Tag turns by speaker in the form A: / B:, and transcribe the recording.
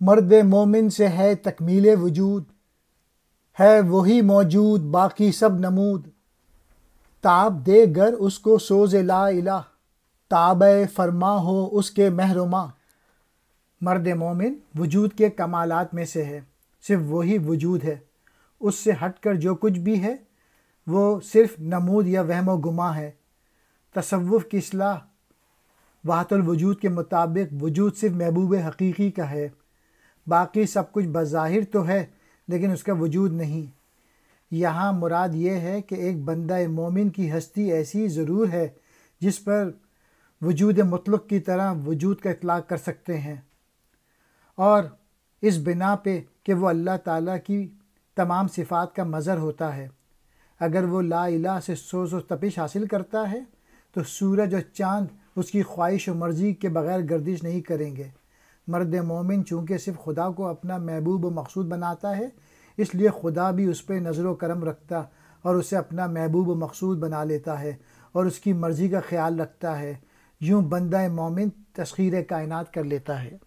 A: مرد مومن سے ہے تکمیل وجود، ہے وہی موجود باقی سب نمود۔ تاب دے گر اس کو سوز لا الہ، تابع فرما ہو اس کے محرماں۔ مرد مومن وجود کے کمالات میں سے ہے، صرف وہی وجود ہے، اس سے ہٹ کر جو کچھ بھی ہے وہ صرف نمود یا وہم و گماں ہے۔ تصوف کی اصطلاح وحدت الوجود کے مطابق وجود صرف محبوب حقیقی کا ہے، باقی سب کچھ بظاہر تو ہے لیکن اس کا وجود نہیں۔ یہاں مراد یہ ہے کہ ایک بندہ مومن کی ہستی ایسی ضرور ہے جس پر وجود مطلق کی طرح وجود کا اطلاق کر سکتے ہیں، اور اس بنا پہ کہ وہ اللہ تعالیٰ کی تمام صفات کا مظہر ہوتا ہے۔ اگر وہ لا الہ سے سوز و تپش حاصل کرتا ہے تو سورج اور چاند اس کی خواہش و مرضی کے بغیر گردش نہیں کریں گے۔ مرد مومن چونکہ صرف خدا کو اپنا محبوب و مقصود بناتا ہے، اس لیے خدا بھی اس پہ نظر و کرم رکھتا اور اسے اپنا محبوب و مقصود بنا لیتا ہے اور اس کی مرضی کا خیال رکھتا ہے۔ یوں بندہ مومن تسخیر کائنات کر لیتا ہے۔